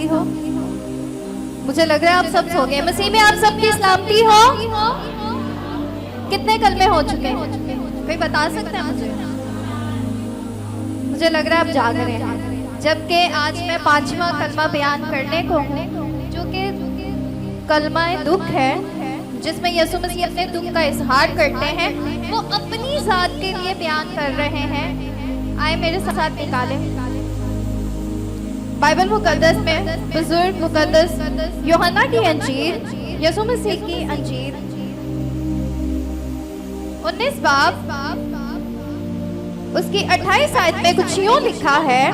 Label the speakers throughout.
Speaker 1: हो? मुझे लग रहा है आप सब सो गए। मसीह में आप सबकी सलामती हो। कितने कलमे हो चुके हैं? कोई बता सकता है मुझे? मुझे लग रहा है आप जाग रहे हैं, जबकि आज मैं 5वां कलमा बयान करने को हूँ, जो कि कलमा दुख है, जिसमें यीशु मसीह अपने दुख का इजहार करते हैं। वो अपनी जात के लिए बयान कर रहे हैं। आए मेरे साथ निकालें बाइबल मुकद्दस में, बुजुर्ग मुकद्दस यूहन्ना की अंजील, यीशु मसीह की अंजील 19 बाब उसकी 28 आयत में कुछ यूं लिखा है,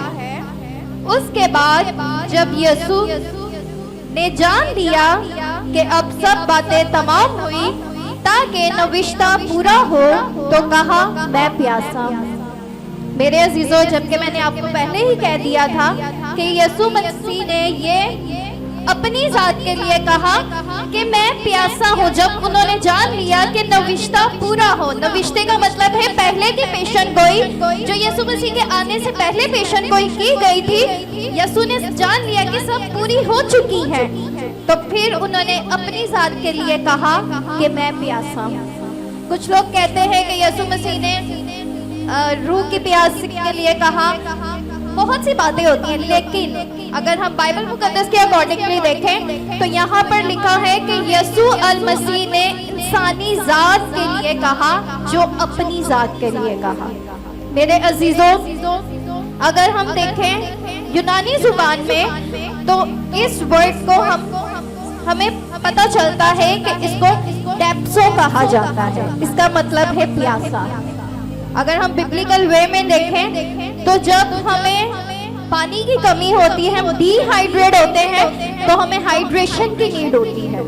Speaker 1: उसके बाद जब यीशु ने जान लिया कि अब सब बातें तमाम हुई ताकि नविश्ता पूरा हो, तो कहा मैं प्यासा हूं। मेरे अजीजों, जबकि मैंने आपको पहले ही कह दिया था कि यीशु मसीह ने ये अपनी जात के लिए कहा कि मैं प्यासा हूँ, जब उन्होंने जान लिया कि नविश्ता पूरा हो। नविश्ते का मतलब है पहले की पेशन गोई, जो यीशु मसीह के आने से पहले पेशन गोई की गई थी। यीशु ने जान लिया कि सब पूरी हो चुकी है, तो फिर उन्होंने अपनी जात के लिए कहा कि मैं प्यासा हूँ। कुछ लोग कहते हैं कि यीशु मसीह ने रूह की प्यास के लिए कहा। बहुत सी बातें होती हैं, लेकिन अगर हम बाइबल मुकद्दस के अकॉर्डिंगली देखें तो यहाँ पर लिखा है कि यीशु अल मसीह ने इंसानी जात के लिए कहा जो अपनी जात के लिए कहा। मेरे अजीजों, अगर हम देखें यूनानी जुबान में, तो इस वर्ड को हमें पता चलता है कि इसको डेप्सो कहा जाता है। इसका मतलब है प्यासा। अगर हम बिब्लिकल वे में देखें तो जब हमें पानी की कमी होती है, हम डिहाइड्रेट होते हैं, तो हमें हाइड्रेशन की नीड होती है।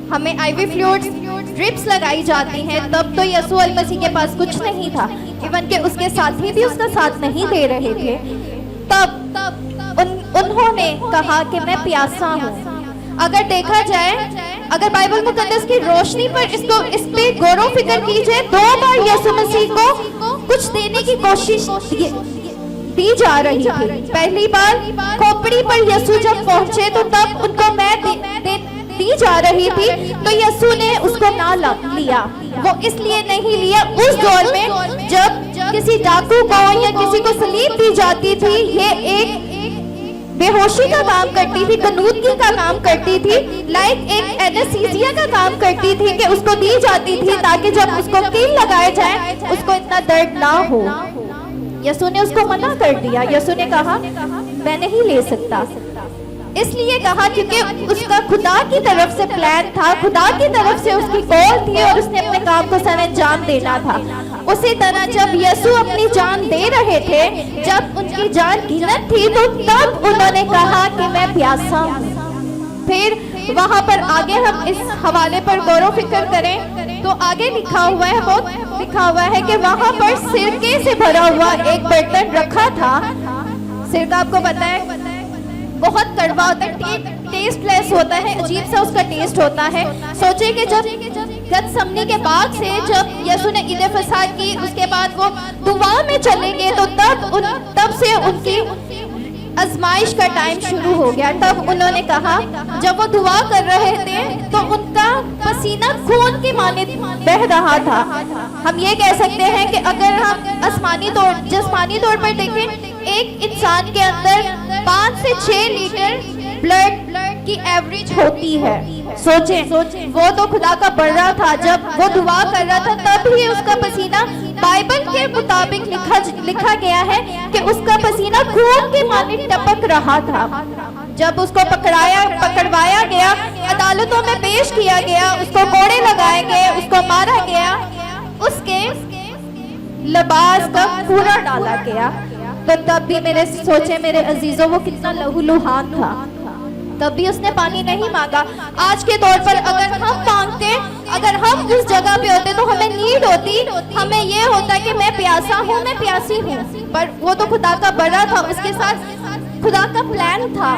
Speaker 1: हमें आईवी फ्लूइड्स ड्रिप्स लगाई जाती हैं। तब तो यीशु अल मसीह के पास कुछ नहीं था, इवन के उसके साथी भी उसका साथ नहीं दे रहे थे। तब उन्होंने कहा कि मैं प्यासा हूँ। अगर देखा जाए, अगर बाइबल मुकद्दस की रोशनी पर इस पे गौर फिक्र की जाए, 2 बार यीशु मसीह को कुछ देने की कोशिश दी जा रही थी। पहली बार खोपड़ी पर यीशु जब पहुंचे तो तब उनको मैं दी जा रही थी, तो यीशु ने उसको ना लिया। वो इसलिए नहीं लिया, उस दौर में जब किसी डाकू को या किसी को सलीब दी जाती थी, ये एक बेहोशी का काम करती थी, कनूदगी का काम करती थी, लाइक एक एनेस्थीसिया का काम करती थी कि उसको दी जाती थी ताकि जब उसको कील लगाया जाए उसको इतना दर्द ना हो। यीशु ने उसको मना कर दिया। यीशु ने कहा मैं नहीं ले सकता। इसलिए कहा क्योंकि उसका खुदा की तरफ से प्लान था, खुदा की तरफ से उसकी कॉल थी और उसने अपने काम को सरअंजाम देना था। उसी तरह जब यीशु अपनी जान दे रहे थे, जब उनकी जान गिनत थी, तो तब उन्होंने कहा कि मैं प्यासा हूँ। फिर वहां पर आगे हम इस हवाले पर गौर फिक्र करें तो आगे लिखा हुआ है, बहुत लिखा हुआ है कि वहां पर सिरके से भरा हुआ एक बर्तन रखा था। सिरका आपको पता है बहुत कड़वा होता है, टेस्टलेस होता है, अजीब सा उसका टेस्ट होता है। सोचे कि जब गतसमनी के बाद से जब यीशु ने ईद फसह की, उसके बाद वो दुआ में चले गए, तो तब से उनकी आजमाइश का टाइम शुरू हो गया। तब उन्होंने कहा, जब वो दुआ कर रहे थे तो उनका पसीना खून के माने बह रहा था। हम ये कह सकते हैं कि अगर हम जिस्मानी तौर पर देखें, एक इंसान के अंदर 5 से 6 लीटर ब्लड की एवरेज होती है। सोचें, वो तो खुदा का बड़ा था, जब वो दुआ कर रहा था तब ही उसका पसीना, बाइबल के मुताबिक लिखा गया है कि उसका पसीना खून के माने टपक रहा था। जब उसको पकड़वाया गया, अदालतों में पेश किया गया, उसको कोड़े लगाए गए, उसको मारा गया, उसके लिबास का पूरा डाला गया, तो तब भी मेरे अजीजों, वो कितना लहूलुहान था। तब भी उसने पानी नहीं मांगा। आज के दौर पर अगर हम मांगते, अगर हम उस जगह पे होते तो हमें नीड होती, हमें ये होता कि मैं प्यासा हूँ, मैं प्यासी हूँ। पर वो तो खुदा का बड़ा था, उसके साथ खुदा का प्लान था,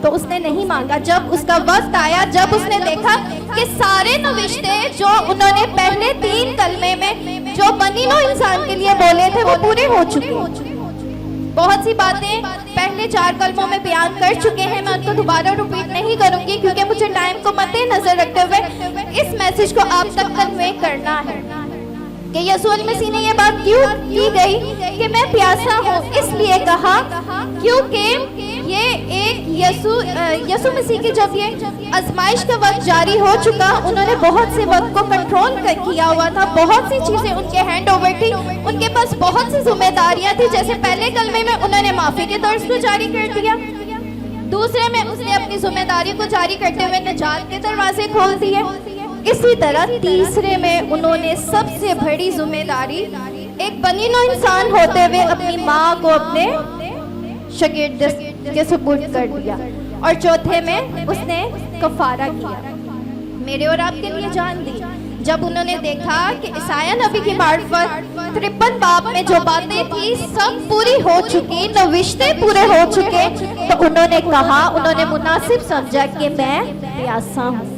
Speaker 1: तो उसने नहीं मांगा। जब उसका वक्त आया, जब उसने देखा कि सारे नविश्ते जो उन्होंने पहले 3 कलमे में जो बनी नो इंसान के लिए बोले थे वो पूरे हो चुके, बहुत सी बातें पहले 4 कलमों में बयान कर चुके हैं, मैं उनको दोबारा रिपीट नहीं करूंगी क्योंकि मुझे टाइम को मद्देनजर रखते हुए इस मैसेज को आप तक कन्वे करना है कि यीशु मसीह ने ये बात क्यों की गई कि मैं प्यासा हूँ। इसलिए कहा क्योंकि ये एक यीशु मसीह की जब ये आजमाइश का वक्त जारी हो चुका, उन्होंने बहुत से वक्त को कंट्रोल किया हुआ था, बहुत सी चीजें उनके हैंड ओवर थी, उनके पास बहुत सी जिम्मेदारियां थी। जैसे पहले कलमे में उन्होंने माफी के दर्ज को जारी कर दिया, दूसरे में उसने अपनी जिम्मेदारी को जारी करते हुए निजात के दरवाजे खोल दिए। इसी तरह तीसरे में उन्होंने सबसे बड़ी जिम्मेदारी एक बनी नौ इंसान होते हुए अपनी माँ को अपने शागिर्द के सुपुर्द कर दिया, और चौथे में उसने कफारा किया, मेरे और आपके लिए जान दी। जब उन्होंने देखा कि ईसाया नबी की मार्फत 53 बाब में जो बातें थी सब पूरी हो चुकी, नविश्ते पूरे हो चुके, तो उन्होंने कहा, उन्होंने मुनासिब समझा कि मैं प्यासा हूँ,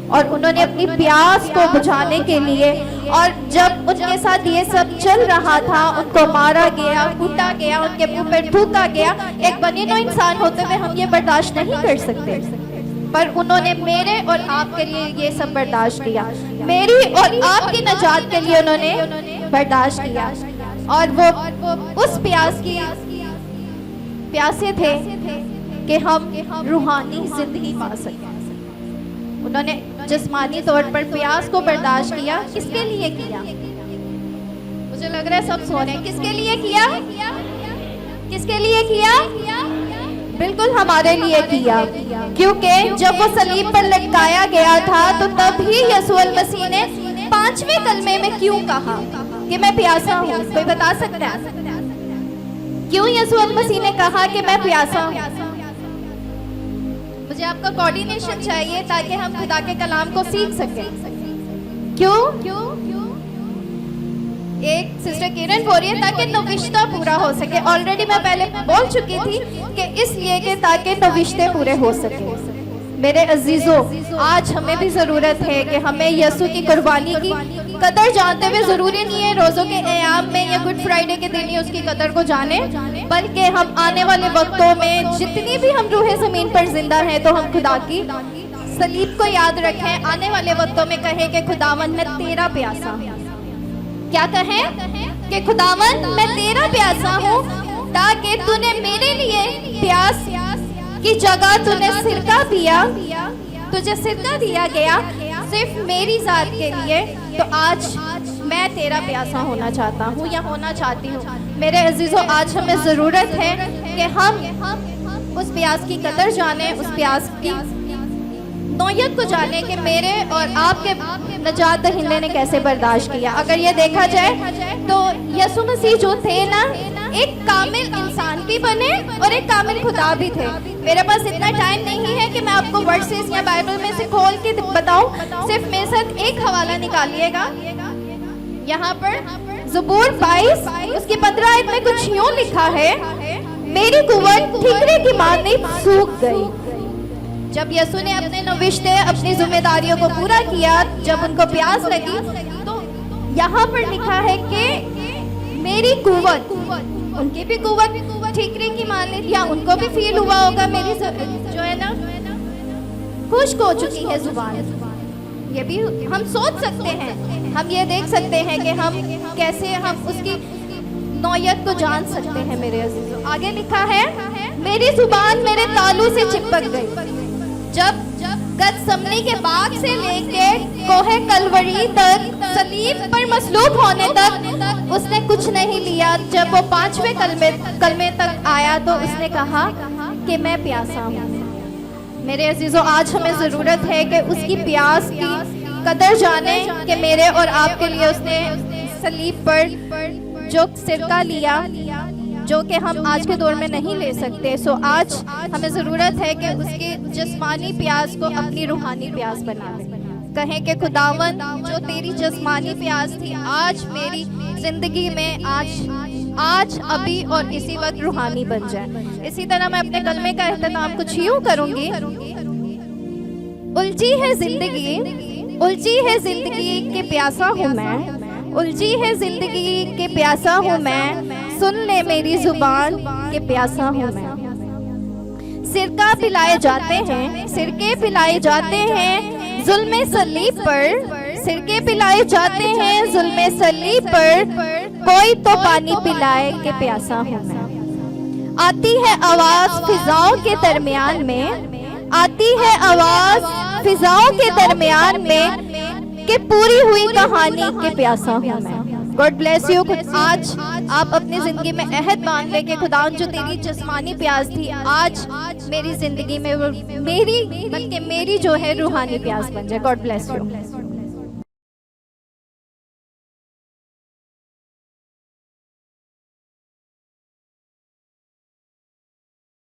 Speaker 1: और उन्होंने अपनी प्यास को बुझाने के लिए, और जब उनके साथ ये सब चल रहा था, उनको मारा गया, कूटा गया, उनके मुंह पर थूका गया, एक बनी नौ इंसान होते हुए हम ये बर्दाश्त नहीं कर सकते, पर उन्होंने मेरे और आपके लिए ये सब बर्दाश्त किया, मेरी और आपकी नजात के लिए उन्होंने बर्दाश्त किया, और वो उस प्यासे थे कि हम रूहानी जिंदगी पा सकें। उन्होंने जिस्मानी तौर पर प्यास को बर्दाश्त किया, किसके लिए किया? मुझे लग रहा है सब सो रहे हैं। किसके लिए किया? किसके लिए किया? बिल्कुल हमारे लिए किया, क्योंकि जब वो सलीब पर लटकाया गया था तो तभी यीशु मसीह ने 5वें कलमे में क्यों कहा कि मैं प्यासा हूँ? कोई बता सकता है क्यों यीशु मसीह ने कहा कि मैं प्यासा हूँ? मुझे आपका कोऑर्डिनेशन चाहिए ताकि हम खुदा के कलाम को सीख सकें। क्यों? एक सिस्टर किरण बोल रही है ताकि नविश्ता पूरा हो सके। ऑलरेडी मैं पहले बोल चुकी थी कि इसलिए कि ताकि नविश्ते पूरे हो सके। मेरे अजीजों, आज हमें भी जरूरत है कि हमें यीशु की कुर्बानी की कदर जानते हुए, जरूरी नहीं है रोजों के एयाम में या गुड फ्राइडे के दिन ही उसकी कदर को जाने, बल्कि हम आने वाले वक्तों में जितनी भी हम रूहे जमीन पर जिंदा हैं तो हम खुदा की सलीब को याद रखें। आने वाले वक्तों में कहें कि खुदावन मैं तेरा प्यासा हूँ। क्या कहें कि खुदावन मैं तेरा प्यासा हूँ, ताकि तूने मेरे लिए प्यास की जगह तूने सिरका दिया, तुझे सिरका दिया गया सिर्फ मेरी जात के लिए, तो आज मैं तेरा प्यासा होना चाहता हूँ या होना चाहती हूँ। मेरे अजीजों, आज हमें ज़रूरत है कि हम उस प्यास की कदर जाने, उस प्यास की नौयत को जाने कि मेरे और आपके नजात दहिंदे ने कैसे बर्दाश्त किया। अगर ये देखा जाए तो यीशु मसीह जो थे ना, एक कामिल इंसान भी बने और एक कामिल खुदा भी थे। मेरे पास इतना टाइम नहीं है कि मैं आपको वर्सेस या बाइबल में से खोल के बताऊं, सिर्फ मेरे साथ एक हवाला निकालिएगा। यहाँ पर ज़बूर 22 उसकी 15 आयत में कुछ यूं लिखा है, मेरी कुव्वत ठीकरे की मांदी सूख गई। जब यीशु ने अपने नविश्ते, अपनी जिम्मेदारियों को पूरा किया, जब उनको प्यास लगी, तो यहाँ पर लिखा है कि मेरी कुव्वत, उनकी भी कुव्वत ठीकरे की मान ली, या उनको भी फील हुआ होगा मेरी जो है ना खुश्क हो चुकी है जुबान। ये भी हम सोच सकते हैं, हम ये देख सकते हैं कि हम कैसे हम उसकी नौयत को जान सकते हैं। मेरे अजीजों, आगे लिखा है, मेरी जुबान मेरे तालू से चिपक गई। जब गतसमनी के बाग से लेके कोहे कलवरी तक, सलीब पर मसलूब होने तक उसने कुछ नहीं लिया। जब वो 5वें कलमे तक आया तो उसने कहा कि मैं प्यासा हूँ। मेरे अजीजों, आज हमें ज़रूरत है कि उसकी प्यास की कदर जाने कि मेरे और आपके लिए उसने सलीब पर जो सिरका लिया, जो कि हम आज के दौर में नहीं ले सकते। सो आज हमें ज़रूरत है कि उसकी जिस्मानी प्यास को अपनी रूहानी प्यास बना दें। कहें कि खुदावन, जो तेरी जिस्मानी प्यास थी आज मेरी ज़िंदगी में आज अभी और इसी वक्त रूहानी बन जाए। इसी तरह मैं अपने कलमे का एहतमाम कुछ यूँ करूँगी। उलझी है जिंदगी के प्यासा हूँ मैं, उलझी है जिंदगी के प्यासा हूँ मैं, सुन ले मेरी जुबान के प्यासा हूँ मैं। सिरका पिलाए जाते हैं, सिरके पिलाए जाते हैं जुल्मे सलीब पर, सिरके पिलाए जाते हैं जुल्मे सलीब पर, कोई तो पानी पिलाए के प्यासा हूँ मैं। आती है आवाज फिजाओं के दरमियान में, आती है आवाज फिजाओं के दरमियान में कि पूरी हुई कहानी के प्यासा हूँ मैं। God bless you. आज आप अपनी जिंदगी में अहद बांध ले कि खुदा जो तेरी जिस्मानी प्यास थी आज मेरी जिंदगी में मेरी बल्कि मेरी जो है रूहानी प्यास बन जाए। God bless you.